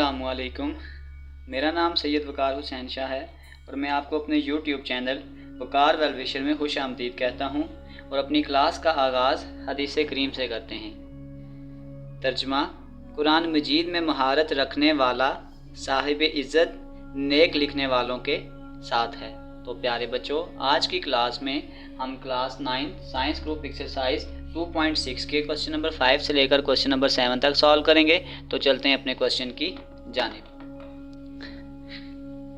अस्सलामुअलैकुम। मेरा नाम सैयद वकार हुसैन शाह है और मैं आपको अपने यूट्यूब चैनल वकार वेल विशर में खुश आमदीद कहता हूँ और अपनी क्लास का आगाज़ हदीस करीम से करते हैं। तर्जमा: कुरान मजीद में महारत रखने वाला साहिब इज़्ज़त नेक लिखने वालों के साथ है। तो प्यारे बच्चों, आज की क्लास में हम क्लास 9 साइंस ग्रुप एक्सरसाइज 2.6 के क्वेश्चन नंबर 5 से लेकर क्वेश्चन नंबर 7 तक सॉल्व करेंगे। तो चलते हैं अपने क्वेश्चन की जानिब।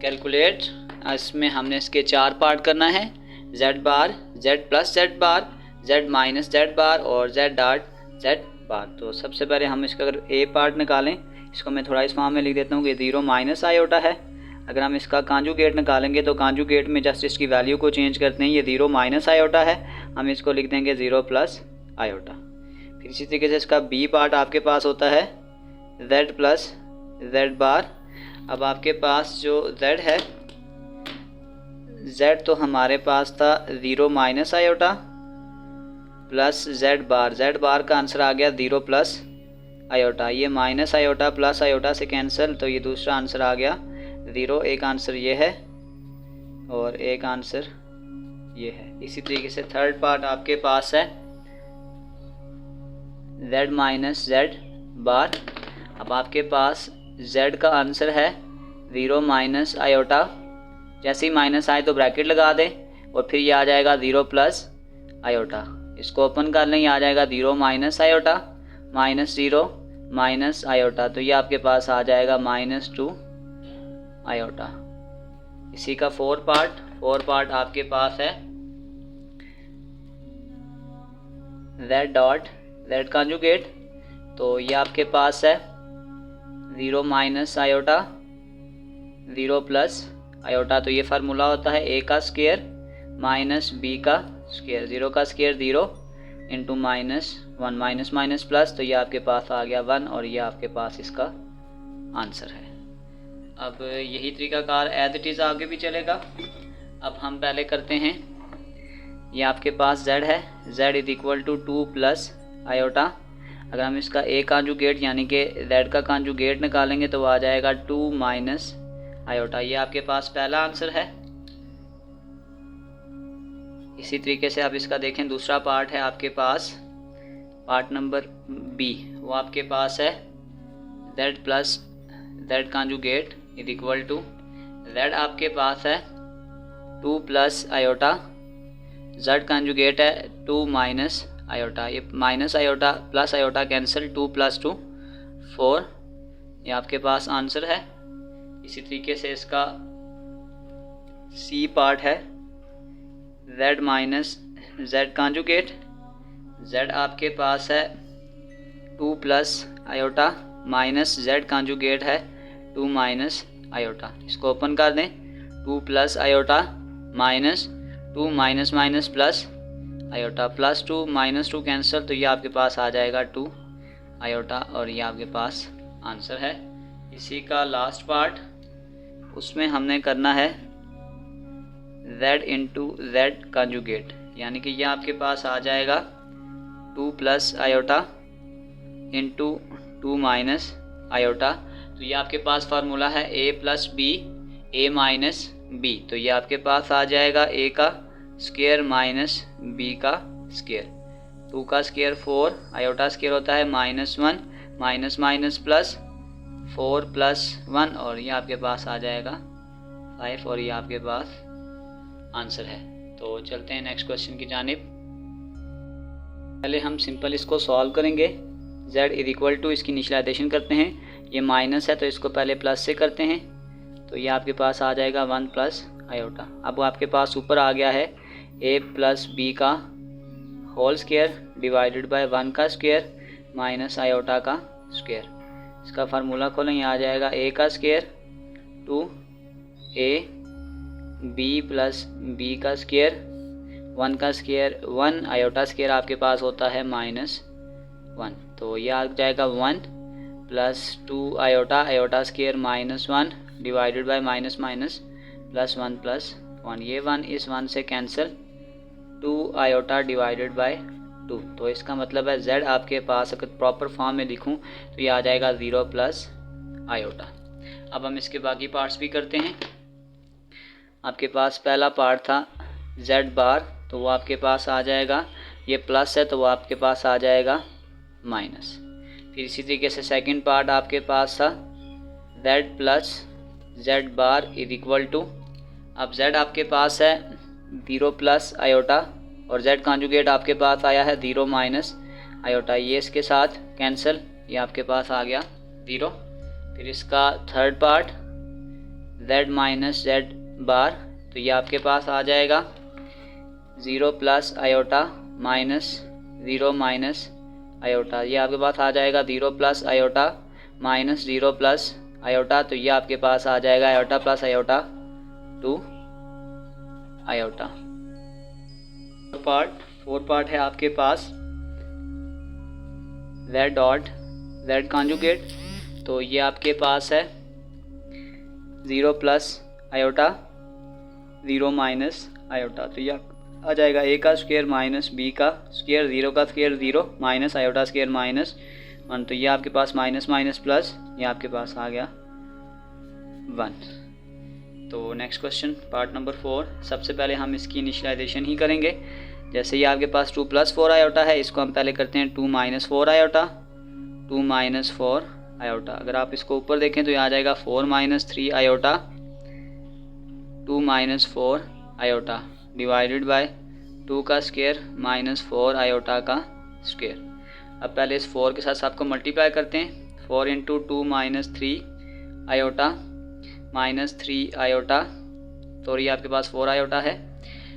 कैलकुलेट, इसमें हमने इसके 4 पार्ट करना है: z बार, z प्लस z बार, z माइनस z बार और z डॉट z बार। तो सबसे पहले हम इसका अगर a पार्ट निकालें, इसको मैं थोड़ा इस फॉर्म में लिख देता हूँ कि 0 माइनस आयोटा है। अगर हम इसका कांजुगेट निकालेंगे तो कांजुगेट में जस्ट इसकी वैल्यू को चेंज करते हैं। ये 0 माइनस आयोटा है, हम इसको लिख देंगे 0 प्लस आयोटा। फिर इसी तरीके से इसका b पार्ट आपके पास होता है z प्लस z बार। अब आपके पास जो z है, z तो हमारे पास था 0 माइनस आयोटा प्लस z बार का आंसर आ गया 0 प्लस आयोटा। ये माइनस आयोटा प्लस आयोटा से कैंसिल, तो ये दूसरा आंसर आ गया 0। एक आंसर ये है और एक आंसर ये है। इसी तरीके से थर्ड पार्ट आपके पास है z माइनस z बार। अब आपके पास z का आंसर है 0 माइनस आयोटा। जैसे ही माइनस आए तो ब्रैकेट लगा दें और फिर ये आ जाएगा 0 प्लस आयोटा। इसको ओपन कर लें, ये आ जाएगा 0 minus iota minus 0 minus iota. तो ये आपके पास आ जाएगा -2 आयोटा। इसी का फोर पार्ट आपके पास है z डॉट z कॉन्जुगेट। तो ये आपके पास है 0 माइनस आयोटा 0 प्लस आयोटा। तो ये फार्मूला होता है a का स्क्वायर माइनस b का स्क्वायर। 0 का स्क्वायर 0 इंटू -1 माइनस प्लस। तो ये आपके पास आ गया 1 और ये आपके पास इसका आंसर है। अब यही तरीकाकार एज इट इज़ आगे भी चलेगा। अब हम पहले करते हैं, ये आपके पास z है, z is equal to 2 plus iota. अगर हम इसका a कांजुगेट यानी कि z का कांजुगेट निकालेंगे तो आ जाएगा 2 माइनस आयोटा। ये आपके पास पहला आंसर है। इसी तरीके से आप इसका देखें, दूसरा पार्ट है आपके पास, पार्ट नंबर b, वो आपके पास है z plus z conjugate is equal to z आपके पास है 2 प्लस आयोटा, z कांजुगेट है 2 माइनस आयोटा। ये minus iota plus iota cancel, 2 plus 2 4। ये आपके पास आंसर है। इसी तरीके से इसका c पार्ट है z minus z conjugate. z आपके पास है 2 plus iota minus z conjugate है 2 माइनस आयोटा। इसको ओपन कर दें, 2 plus iota minus 2 minus plus iota, plus 2 minus 2 cancel. तो ये आपके पास आ जाएगा 2 आयोटा और ये आपके पास आंसर है। इसी का लास्ट पार्ट, उसमें हमने करना है z इंटू z कॉन्जुगेट, यानी कि ये आपके पास आ जाएगा 2 plus iota into 2 minus iota. तो ये आपके पास फार्मूला है a plus b a minus b. तो ये आपके पास आ जाएगा a का स्क्वायर माइनस b का स्क्वायर। 2 का स्क्वायर 4, आयोटा स्क्वायर होता है -1 माइनस प्लस 4 प्लस 1 और ये आपके पास आ जाएगा 5 और ये आपके पास आंसर है। तो चलते हैं नेक्स्ट क्वेश्चन की जानिब। पहले हम सिंपल इसको सॉल्व करेंगे। z इज इक्वल टू, इसकी इनिशियलाइजेशन करते हैं, ये माइनस है तो इसको पहले प्लस से करते हैं। तो ये आपके पास आ जाएगा 1 प्लस आयोटा। अब आपके पास ऊपर आ गया है a प्लस बी का होल स्क्वायर डिवाइडेड बाय 1 का स्क्वायर माइनस आयोटा का स्क्वायर। इसका फार्मूला खोलें, ये आ जाएगा a का square 2a b plus b का स्क्वायर 1 का स्क्वायर 1 आयोटा स्क्वायर आपके पास होता है -1। तो ये आ जाएगा 1 plus 2 iota square -1 divided by minus plus 1 plus 1। ये 1 इस 1 से कैंसिल, 2 आयोटा डिवाइडेड बाय 2। तो इसका मतलब है z आपके पास अगर प्रॉपर फॉर्म में लिखूं तो ये आ जाएगा 0 प्लस आयोटा। अब हम इसके बाकी पार्ट्स भी करते हैं। आपके पास पहला पार्ट था z बार, तो वो आपके पास आ जाएगा, ये प्लस है तो वो आपके पास आ जाएगा माइनस। फिर इसी तरीके से सेकंड पार्ट आपके पास था z plus z bar is equal to, अब z आपके पास है 0 प्लस आयोटा और z कॉन्जुगेट आपके पास आया है 0 माइनस आयोटा, ये इसके साथ कैंसिल, ये आपके पास आ गया 0। फिर इसका third part z minus z बार, तो ये आपके पास आ जाएगा 0 plus iota minus 0 minus iota, ये आपके पास आ जाएगा 0 plus iota minus 0 plus iota, तो ये आपके पास आ जाएगा iota plus iota 2 iota. Fourth part है आपके पास z डॉट z कॉन्जुगेट, तो ये आपके पास है 0 प्लस आयोटा 0 माइनस आयोटा, तो ये आ जाएगा a का स्क्वायर माइनस b का स्क्वायर 0 का square 0 minus iota square minus 1, तो ये आपके पास माइनस माइनस प्लस, ये आपके पास आ गया 1। तो नेक्स्ट क्वेश्चन पार्ट नंबर 4, सबसे पहले हम इसकी इनिशियलाइजेशन ही करेंगे। जैसे ये आपके पास 2 प्लस 4 आयोटा है, इसको हम पहले करते हैं 2 माइनस 4 आयोटा, 2 माइनस 4 आयोटा। अगर आप इसको ऊपर देखें तो ये आ जाएगा 4 minus 3 iota 2 minus 4 iota divided by 2 का स्क्वायर माइनस 4 आयोटा का स्क्वायर। अब पहले इस 4 के साथ सबको मल्टीप्लाई करते हैं, 4 into 2 minus 3 iota minus 3 iota, तो ये आपके पास 4 आयोटा है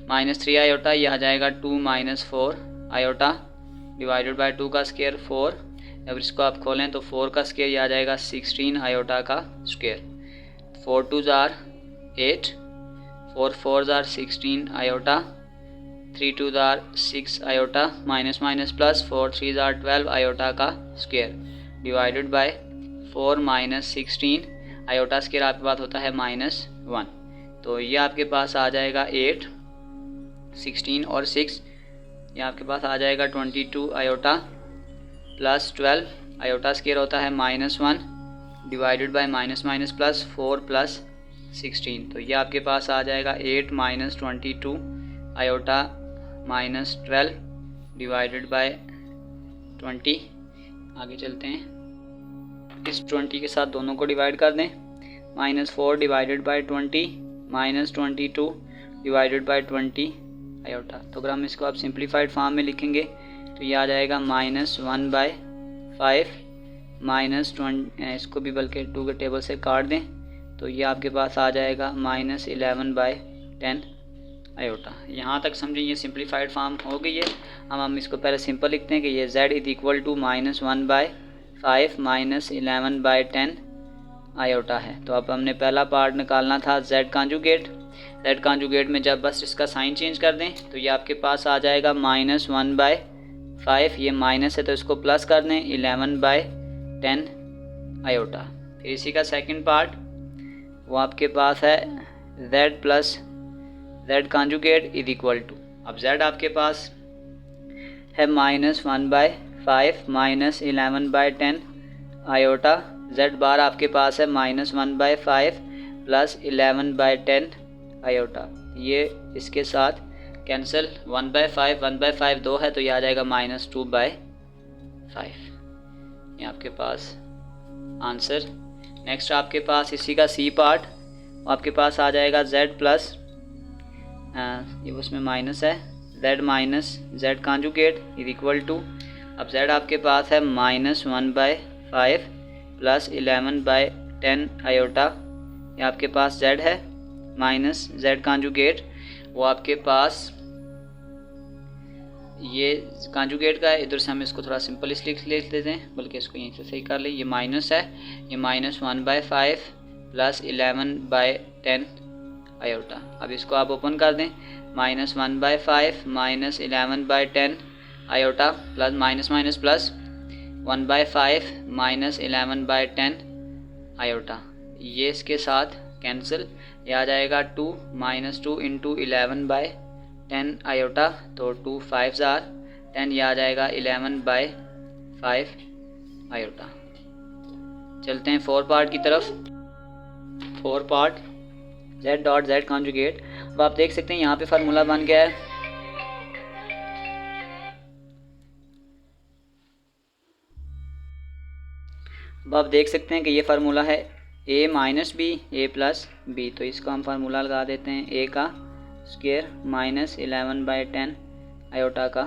माइनस 3 आयोटा, ये आ जाएगा 2 माइनस 4 आयोटा डिवाइडेड बाय 2 का स्क्वायर 4। अब इसको आप खोलें तो 4 का स्क्वायर ये आ जाएगा 16 आयोटा का स्क्वायर, 4 2 जार 8, 4 4 जार 16 आयोटा, 3 2 जार 6 आयोटा माइनस माइनस प्लस 4 3 जार 12 आयोटा का square divided by 4 minus 16 iota square आपके पास होता है माइनस 1, तो ये आपके पास आ जाएगा 8 16 और 6, ये आपके पास आ जाएगा 22 आयोटा प्लस 12 आयोटा स्क्वायर होता है minus 1 divided by minus minus plus 4 plus 16, तो ये आपके पास आ जाएगा 8 minus 22 iota minus 12 divided by 20। आगे चलते हैं, इस 20 के साथ दोनों को डिवाइड कर दें, minus 4 divided by 20 minus 22 divided by 20 iota. तो अगर हम इसको आप सिंप्लीफाइड फॉर्म में लिखेंगे तो ये आ जाएगा माइनस 1 बाय 5 माइनस 20, इसको भी बल्कि 2 के टेबल से काट दें तो ये आपके पास आ जाएगा माइनस 11 बाय 10 आयोटा। यहाँ तक समझिए ये सिंप्लीफाइड फॉर्म हो गई है। हम इसको पहले सिंपल लिखते हैं कि ये z is equal to minus 1 by 5 minus 11 by 10 iota है। तो अब हमने पहला पार्ट निकालना था z कॉन्जुगेट। z कॉन्जुगेट में जब बस इसका साइन चेंज कर दें तो ये आपके पास आ जाएगा माइनस 1 बाय 5, ये माइनस है तो इसको प्लस कर दें 11 बाय 10 आयोटा। फिर इसी का सेकंड पार्ट वो आपके पास है z plus z conjugate is equal to, अब z आपके पास है minus 1 by 5 minus 11 by 10 iota, z bar आपके पास है minus 1 by 5 plus 11 by 10 iota. ये इसके साथ कैंसिल, 1 बाय 5 2 है तो ये आ जाएगा माइनस 2 बाय 5, ये आपके पास आंसर। नेक्स्ट आपके पास इसी का सी पार्ट, आपके पास आ जाएगा z प्लस, ये उसमें माइनस है, z minus z conjugate is equal to, अब z आपके पास है minus 1 by 5 plus 11 by 10 iota, ये आपके पास z है माइनस z कॉन्जुगेट, वो आपके पास ये कॉन्जुगेट का है, इधर से हम इसको थोड़ा सिंपल इसलिए लिख लेते हैं, बल्कि इसको यहीं से सही कर ले, ये माइनस है, ये minus 1 by 5 plus 11 by 10 iota. अब इसको आप ओपन कर दें, minus 1 by 5 minus 11 by 10 iota plus minus minus plus 1 by 5 minus 11 by 10 iota, ये इसके साथ कैंसिल, ये आ जाएगा 2 माइनस 2 इंटू 11 बाय 10 आयोटा, तो 2 5 10, ये आ जाएगा 11 बाय 5 आयोटा। चलते हैं 4 पार्ट की तरफ। 4 part z dot z conjugate. अब आप देख सकते हैं यहाँ पे फार्मूला बन गया है। अब आप देख सकते हैं कि ये फार्मूला है a minus b a plus b. तो इसको हम फार्मूला लगा देते हैं a का स्क्वायर माइनस 11/10 आयोटा का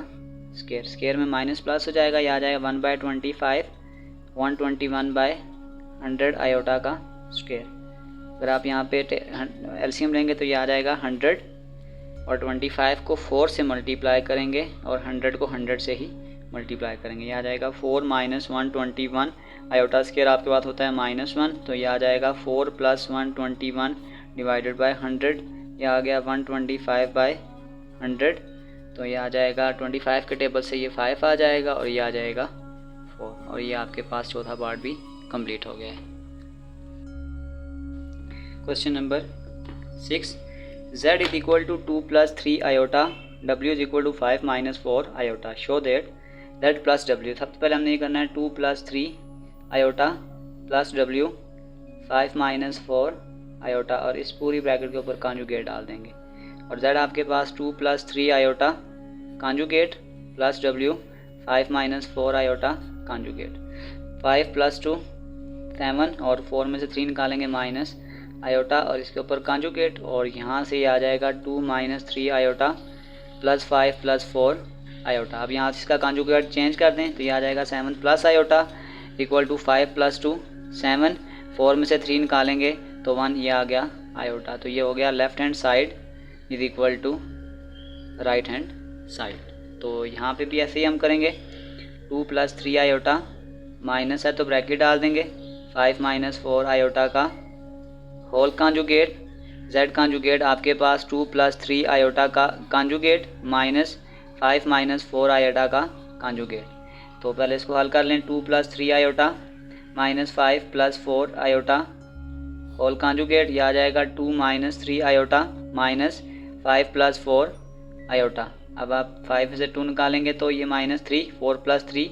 स्क्वायर। स्क्वायर में माइनस प्लस हो जाएगा, यह आ जाएगा 1/25 121/100 आयोटा का स्क्वायर। अगर आप यहाँ पे एलसीएम लेंगे तो ये आ जाएगा 100 और 25 को 4 से मल्टीप्लाई करेंगे और 100 को 100 से ही मल्टीप्लाई करेंगे। ये आ जाएगा 4 माइनस 121 आयोटा स्क्वायर आपके पास होता है -1, तो ये आ जाएगा 4 प्लस 121 डिवाइडेड बाय 100। ये आ गया 125/100। तो ये आ जाएगा 25 के टेबल से ये 5 आ जाएगा और ये आ जाएगा 4। और ये आपके पास चौथा पार्ट भी कंप्लीट हो गया है। Question number 6, z is equal to 2 plus 3 iota, w is equal to 5 minus 4 iota. Show that z plus w। सबसे पहले हमने ये करना है 2 plus 3 iota plus w 5 minus 4 iota और इस पूरी ब्रैकेट के ऊपर कॉन्जुगेट डाल देंगे। और z आपके पास 2 plus 3 iota conjugate plus w 5 minus 4 iota conjugate. 5 plus 2 7 और 4 में से 3 निकालेंगे माइनस आयोटा और इसके ऊपर कॉन्जुगेट। और यहाँ से ये आ जाएगा 2 minus 3 iota plus 5 plus 4 iota. अब यहाँ से इसका कॉन्जुगेट चेंज कर दें तो ये आ जाएगा 7 plus iota equal to 5 plus 2 7। 4 में से 3 निकालेंगे तो 1, ये आ गया आयोटा। तो ये हो गया left hand side is equal to right hand side. तो यहाँ पे भी ऐसे ही हम करेंगे 2 प्लस 3 आयोटा माइनस है तो ब्रैकेट डाल देंगे 5 माइनस 4 आयोटा का होल कॉन्जुगेट। z कॉन्जुगेट आपके पास 2 प्लस 3 आयोटा का कॉन्जुगेट माइनस 5 माइनस 4 आयोटा का कॉन्जुगेट। तो पहले इसको हल कर लें। 2 plus 3 iota minus 5 plus 4 iota whole conjugate. यह आ जाएगा 2 minus 3 iota minus 5 plus 4 iota. अब आप 5 से 2 निकालेंगे तो ये -3 4 प्लस 3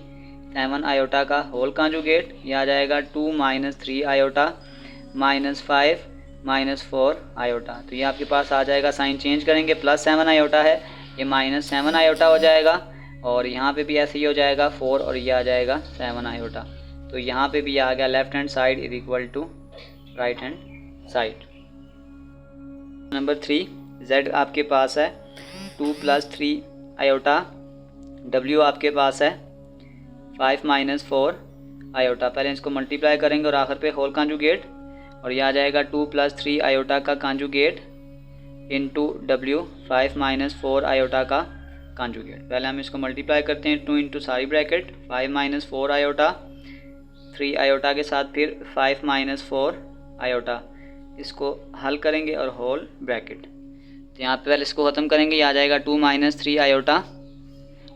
7 आयोटा का होल कॉन्जुगेट। यह आ जाएगा 2 minus 3 iota minus 5 minus 4 iota. तो ये आपके पास आ जाएगा, साइन चेंज करेंगे, प्लस 7 आयोटा है ये माइनस 7 आयोटा हो जाएगा और यहाँ पे भी ऐसे ही हो जाएगा 4 और ये आ जाएगा 7 आयोटा। तो यहाँ पे भी आ गया left hand side is equal to right hand side. Number 3, z आपके पास है 2 प्लस 3 आयोटा, w आपके पास है 5 माइनस 4 आयोटा। पहले इसको मल्टीप्लाई करेंगे और आखिर पे होल कॉन्जुगेट और यह आ जाएगा 2 प्लस 3 आयोटा का conjugate into w 5 minus 4 iota का कॉन्जुगेट। पहले हम इसको मल्टीप्लाई करते हैं 2 इंटू सारी ब्रैकेट 5 माइनस 4 आयोटा 3 आयोटा के साथ फिर 5 माइनस 4 आयोटा। इसको हल करेंगे और होल ब्रैकेट। तो यहाँ पे पहले इसको ख़त्म करेंगे, यह आ जाएगा 2 माइनस 3 आयोटा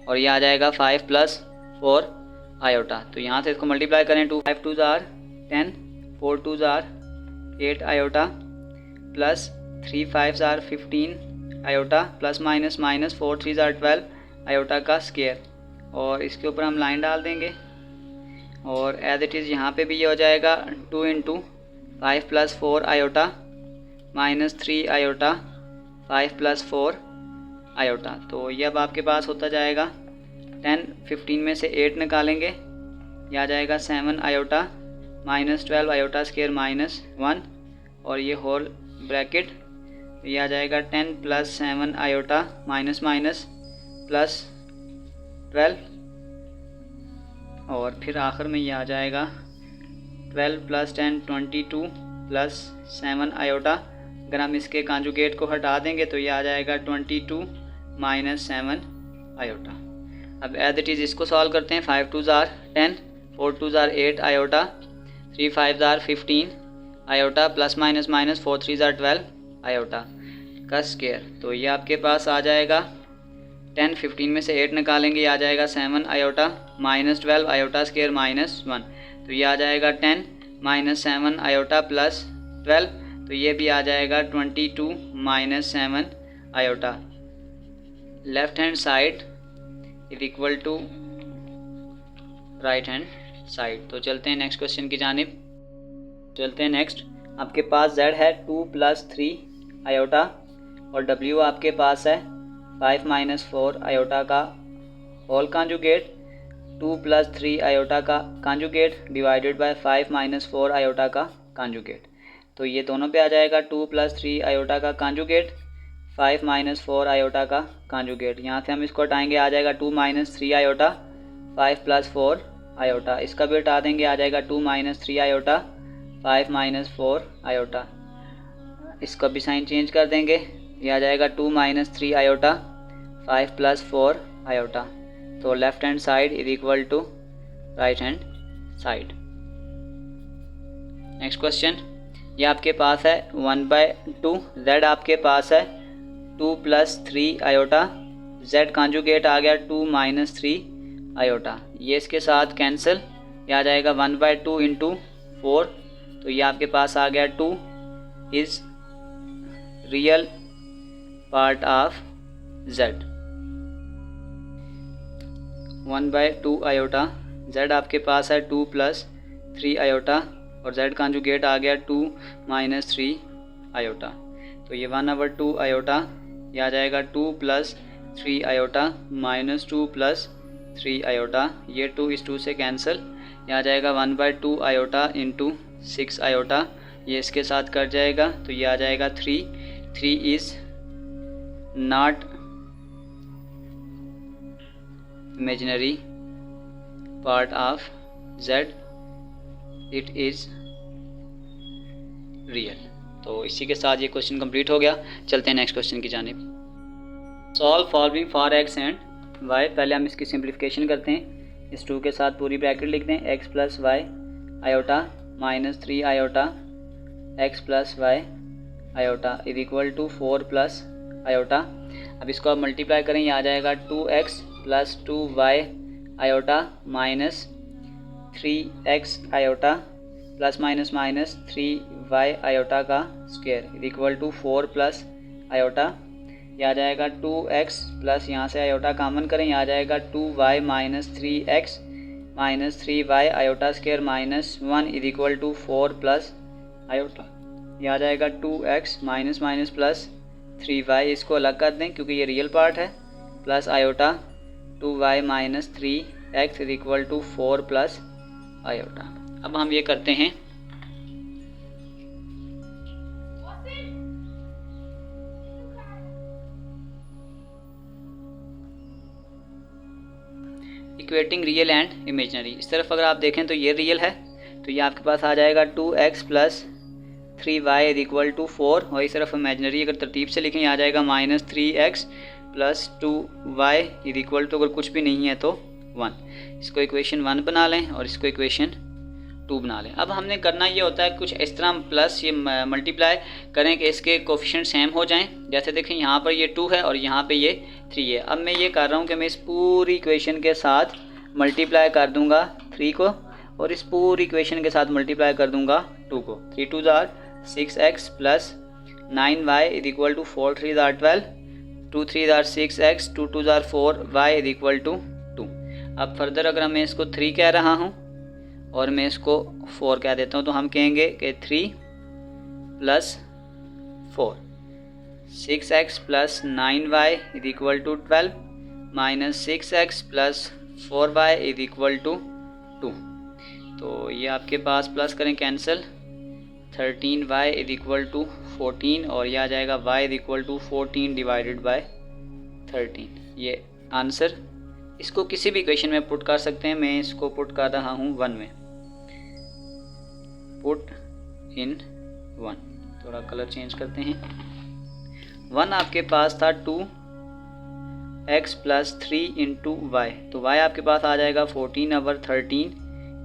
और यह आ जाएगा 5 प्लस 4 आयोटा। तो यहाँ से इसको मल्टीप्लाई करें 2 5 2 जार 10 4 2 जार 8 iota plus 3 5 jar 15 iota plus minus minus 4 3 जार 12 आयोटा का स्क्वायर। और इसके ऊपर हम लाइन डाल देंगे और एज इट इज़ यहाँ पे भी ये हो जाएगा 2 into 5 plus 4 iota minus 3 iota 5 plus 4 iota. तो ये अब आपके पास होता जाएगा 10 15 में से 8 निकालेंगे, यह आ जाएगा 7 iota minus 12 iota square minus 1 और ये होल ब्रैकेट। ये आ जाएगा 10 plus 7 iota minus minus plus 12 और फिर आखिर में ये आ जाएगा 12 प्लस 10 22 प्लस 7 आयोटा। अगर हम इसके कॉन्जुगेट को हटा देंगे तो ये आ जाएगा 22 माइनस 7 आयोटा। अब एज इट इज़ इसको सॉल्व करते हैं। 5 2 जार 10 4 2 जार 8 iota 3 5 jar 15 iota plus minus minus 4 3 जार 12 आयोटा का स्क्वायर। तो ये आपके पास आ जाएगा 10 15 में से 8 निकालेंगे, आ जाएगा 7 iota minus 12 iota square minus 1। तो ये आ जाएगा 10 माइनस 7 आयोटा प्लस 12। तो ये भी आ जाएगा 22 minus 7 iota. Left hand side is equal to right hand side. तो चलते हैं नेक्स्ट क्वेश्चन की जानिब। चलते हैं नेक्स्ट। आपके पास z है 2 + 3 आयोटा और w आपके पास है 5 - 4 आयोटा का होल कॉन्जुगेट 2 + 3 आयोटा का कॉन्जुगेट डिवाइडेड बाय 5 - 4 आयोटा का कॉन्जुगेट। तो ये दोनों पे आ जाएगा 2 + 3 आयोटा का कॉन्जुगेट 5 - 4 आयोटा का कॉन्जुगेट। यहाँ से हम इसको हटाएंगे, आ जाएगा 2 - 3 आयोटा 5 + 4 आयोटा। इसका भी हटा देंगे, आ जाएगा 2 - 3 आयोटा 5 - 4 आयोटा। इसका भी साइन चेंज कर देंगे, ये आ जाएगा 2 - 3 आयोटा 5 + 4 आयोटा। तो left hand side is equal to right hand side. Next question, ये आपके पास है 1/2, z आपके पास है 2 + 3 आयोटा, z कॉन्जुगेट आ गया 2 - 3 आयोटा। ये इसके साथ कैंसिल, ये आ जाएगा 1/2 × 4। तो ये आपके पास आ गया 2 is real part of z। 1/2 iota, z आपके पास है 2 + 3 आयोटा और z कॉन्जुगेट आ गया 2 - 3 आयोटा। तो ये 1/2 आयोटा, ये आ जाएगा 2 + 3 आयोटा -2 + 3 आयोटा। ये 2 इस 2 से कैंसिल, ये आ जाएगा 1/2 आयोटा × 6 आयोटा। ये इसके साथ कट जाएगा, तो ये आ जाएगा 3 is not imaginary part of z, it is real. तो इसी के साथ ये क्वेश्चन कंप्लीट हो गया। चलते हैं नेक्स्ट क्वेश्चन की जानिब। Solve following for x and y। पहले हम इसकी सिंप्लीफिकेशन करते हैं। इस 2 के साथ पूरी ब्रैकेट लिख दें, x + y iota -3 iota x + y iota is equal to 4 + iota. अब इसको आप मल्टीप्लाई करें, ये आ जाएगा 2x + 2y iota -3x iota ± -3y iota का square is equal to 4 + iota. ये आ जाएगा 2x प्लस यहाँ से आयोटा कॉमन करें, ये आ जाएगा 2y - 3x - 3y iota square -1 is equal to 4 + iota. ये आ जाएगा 2x - +3y, इसको अलग कर दें क्योंकि ये रियल पार्ट है, plus iota 2y - 3x is equal to 4 + iota. अब हम ये करते हैं, इक्वेटिंग रियल एंड इमेजिनरी। इस तरफ अगर आप देखें तो ये रियल है, तो ये आपके पास आ जाएगा 2x + 3y is equal to 4, और इस तरफ इमेजिनरी अगर तरतीब से लिखें आ जाएगा -3x + 2y is equal to, अगर कुछ भी नहीं है तो 1। इसको इक्वेशन 1 बना लें और इसको इक्वेशन 2 बना लें। अब हमने करना ये होता है कुछ इस तरह प्लस ये मल्टीप्लाई करें कि इसके कोफिशिएंट सेम हो जाएं। जैसे देखें यहाँ पर ये 2 है और यहाँ पे ये 3 है। अब मैं ये कर रहा हूँ कि मैं इस पूरी इक्वेशन के साथ मल्टीप्लाई कर दूँगा 3 को, और इस पूरी इक्वेशन के साथ मल्टीप्लाई कर दूँगा 2 को। 3 2 = 6x + 9y is equal to 4 3 = 12, 2 3 = 6x, 2 2 = 4y is equal to 2। अब फर्दर अगर मैं इसको 3 कह रहा हूँ और मैं इसको 4 कह देता हूँ, तो हम कहेंगे कि 3 + 4, 6x + 9y is equal to 12 -6x + 4y is equal to 2। तो ये आपके पास प्लस करें cancel, 13y is equal to 14, और यह आ जाएगा y is equal to 14 divided by 13। ये आंसर, इसको किसी भी इक्वेशन में पुट कर सकते हैं। मैं इसको पुट कर रहा हूँ 1 में, पुट इन 1। थोड़ा कलर चेंज करते हैं। 1 आपके पास था 2x + 3 × y, तो y आपके पास आ जाएगा 14/13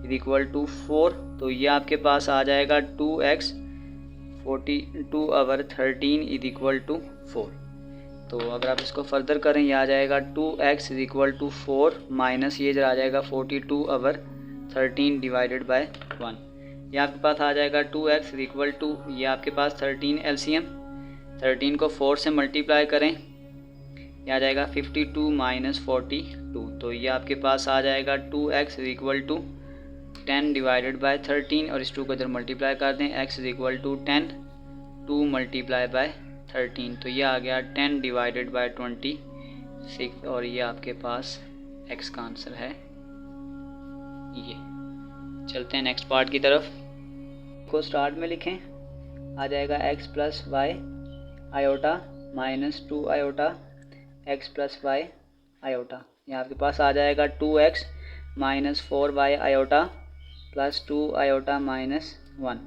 इज इक्वल टू 4। तो ये आपके पास आ जाएगा 2x 42/13 इज इक्वल टू 4। तो अगर आप इसको फर्दर करें, ये आ जाएगा 2x is equal to 4 minus ये आ जाएगा 42/13 डिवाइडेड बाय 1। ये आपके पास आ जाएगा 2x इज इक्वल टू, ये आपके पास 13 एलसीएम, 13 को 4 से मल्टीप्लाई करें, ये आ जाएगा 52 - 42। तो ये आपके पास आ जाएगा 2x is equal to 10 divided by 13 और इस 2 को इधर मल्टीप्लाई कर दें, x is equal to 10 2 multiply by 13, तो ये आ गया 10 डिवाइडेड बाय 26 और ये आपके पास x का आंसर है ये। चलते हैं नेक्स्ट पार्ट की तरफ। को स्टार्ट में लिखें, आ जाएगा x plus y iota minus 2 iota x plus y iota. यहाँ आपके पास आ जाएगा 2x minus 4y iota plus 2 iota minus 1।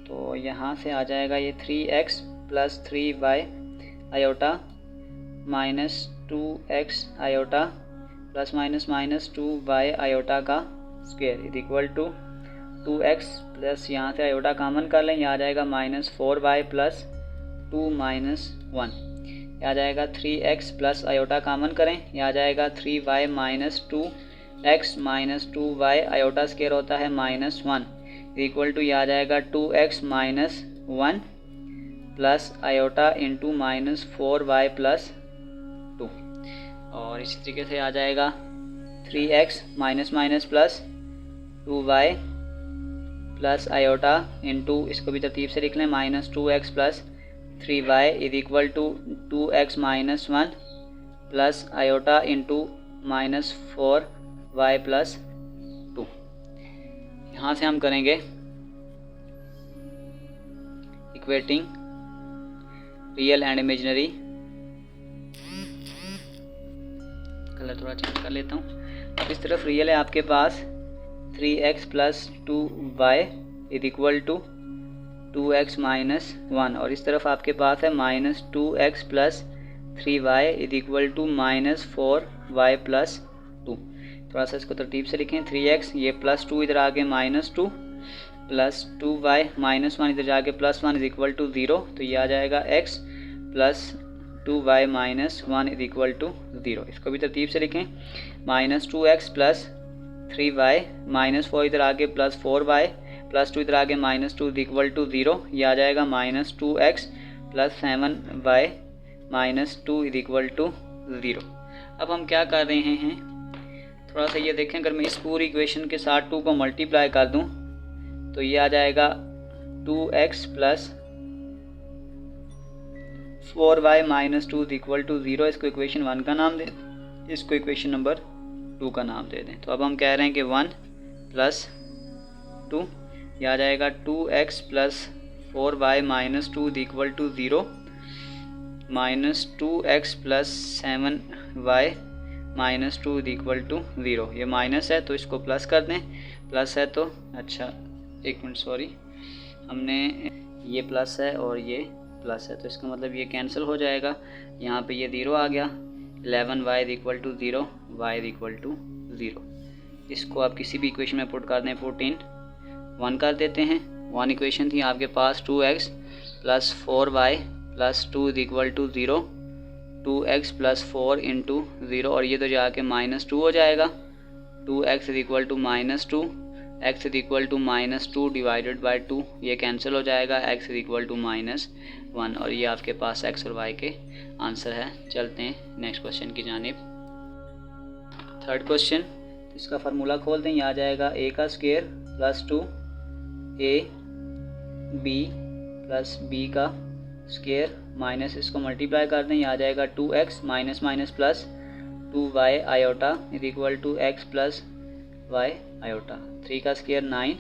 तो यहाँ से आ जाएगा ये 3x plus 3y iota minus 2x iota plus minus minus 2y iota का square is equal to 2x plus यहाँ से आयोटा कॉमन कर लें, यहाँ आ जाएगा माइनस 4y प्लस 2 माइनस 1। यहाँ आ जाएगा 3x प्लस आयोटा कॉमन करें, यहाँ आ जाएगा 3y minus 2x minus 2y iota square होता है माइनस 1 इक्वल टू यहाँ आ जाएगा 2x minus 1 plus iota into minus 4y plus 2। और इसी तरीके से आ जाएगा 3x minus minus plus 2y plus iota into, इसको भी तरतीब से लिख लें, minus 2x plus 3y is equal to 2x minus 1 plus iota into minus 4y plus 2। यहाँ से हम करेंगे equating real and imaginary. Colour थोड़ा चेंज कर लेता हूँ। अब इस तरफ रियल है आपके पास 3x plus 2y is equal to 2x minus 1 और इस तरफ आपके पास है minus 2x plus 3y is equal to minus 4y plus 2। थोड़ा सा इसको तरतीब से लिखें, 3x ये प्लस 2 इधर आगे माइनस 2 प्लस 2y माइनस 1 इधर जाके प्लस 1 इज इक्वल टू 0, तो ये आ जाएगा x plus 2y minus 1 is equal to 0। इसको भी तरतीब से लिखें, minus 2x plus 3y minus 4 इधर आगे प्लस 4y प्लस 2 इधर आगे माइनस 2 इक्वल टू 0, यह आ जाएगा minus 2x plus 7y minus 2 is equal to 0। अब हम क्या कर रहे हैं, थोड़ा सा ये देखें, अगर मैं इस पूरी इक्वेशन के साथ 2 को मल्टीप्लाई कर दूं तो ये आ जाएगा 2x plus 4y minus 2 is equal to 0। इसको इक्वेशन 1 का नाम दें, इसको इक्वेशन नंबर 2 का नाम दे दें। तो अब हम कह रहे हैं कि 1 प्लस 2, यह आ जाएगा 2x plus 4y minus 2 is equal to 0 minus 2x plus 7y minus 2 is equal to 0। ये माइनस है तो इसको प्लस कर दें, प्लस है तो अच्छा एक मिनट सॉरी, हमने ये प्लस है और ये प्लस है तो इसका मतलब ये कैंसिल हो जाएगा, यहाँ पे ये 0 आ गया, 11y is equal to 0 y is equal to 0। इसको आप किसी भी इक्वेशन में पुट कर दें, 14 1 कर देते हैं। 1 इक्वेशन थी आपके पास 2x plus 4y plus 2 is equal to 0, 2x plus 4 into 0 और ये तो जाके माइनस 2 हो जाएगा, 2x is equal to minus 2, x is equal to minus 2 divided by 2, ये कैंसिल हो जाएगा, x is equal to minus 1 और ये आपके पास x और y के आंसर है। चलते हैं नेक्स्ट क्वेश्चन की जानिब। थर्ड क्वेश्चन, इसका फार्मूला खोल दें, यहाँ आ जाएगा a का square plus 2a b plus b का स्क्वायर माइनस इसको मल्टीप्लाई कर दें, यहाँ आ जाएगा 2x minus minus plus 2y iota is equal to x plus y iota. 3 का स्क्वायर 9,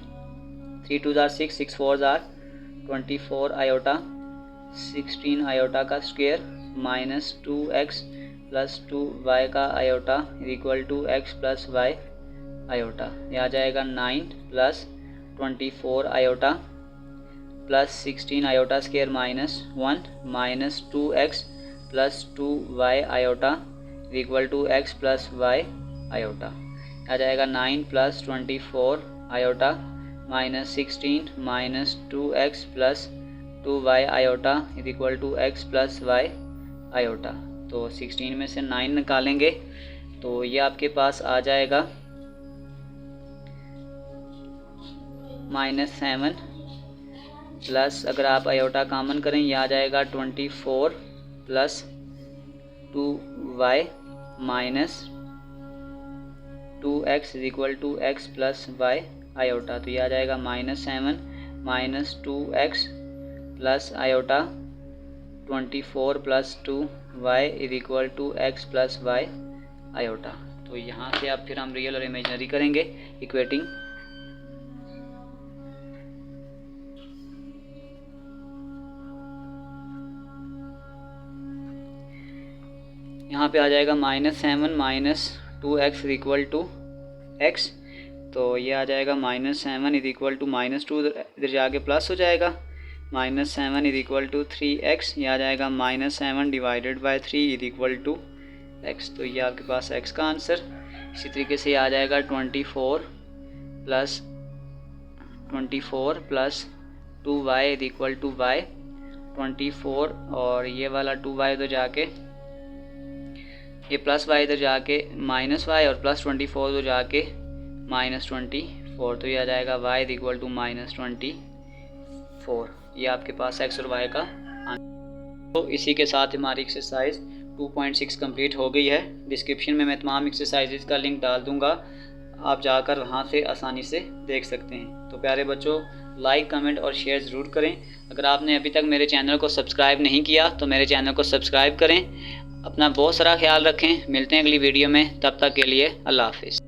3 2 जार 6, 6 4 जार 24 आयोटा, 16 आयोटा का square minus 2x plus 2y का iota is equal to x plus y iota. यह आ जाएगा 9 plus 24 iota plus 16 iota square minus 1 minus 2x plus 2y iota is equal to x plus y iota. आ जाएगा 9 plus 24 iota minus 16 minus 2x plus 2y iota is equal to x plus y iota. तो 16 में से 9 निकालेंगे तो ये आपके पास आ जाएगा -7 प्लस, अगर आप आयोटा कॉमन करें यह आ जाएगा 24 plus 2y minus 2x is equal to x plus y iota. तो ये आ जाएगा -7 minus 2x plus iota 24 plus 2y is equal to x plus y iota. तो यहाँ से अब फिर हम रियल और इमेजिनरी करेंगे इक्वेटिंग। यहाँ पे आ जाएगा -7 minus 2x is equal to x। तो ये आ जाएगा -7 इज इक्वल टू -2 इधर जाके प्लस हो जाएगा, -7 इज इक्वल टू 3x। ये आ जाएगा -7 divided by 3 is equal to x। तो ये आपके पास x का आंसर। इसी तरीके से आ जाएगा 24 plus 2y is equal to y। 24 और ये वाला 2y इधर जाके, ये प्लस y इधर जाके -y और प्लस 24 इधर जाके -24। तो ये आ जाएगा y इज इक्वल टू -24। ये आपके पास x और y का आंसर। तो इसी के साथ हमारी एक्सरसाइज 2.6 कंप्लीट हो गई है। डिस्क्रिप्शन में मैं तमाम एक्सरसाइजेज का लिंक डाल दूंगा, आप जाकर वहां से आसानी से देख सकते हैं। तो प्यारे बच्चों, लाइक कमेंट और शेयर ज़रूर करें। अगर आपने अभी तक मेरे चैनल को सब्सक्राइब नहीं किया तो मेरे चैनल को सब्सक्राइब करें। अपना बहुत सारा ख्याल रखें। मिलते हैं अगली वीडियो में, तब तक के लिए अल्लाह हाफिज़।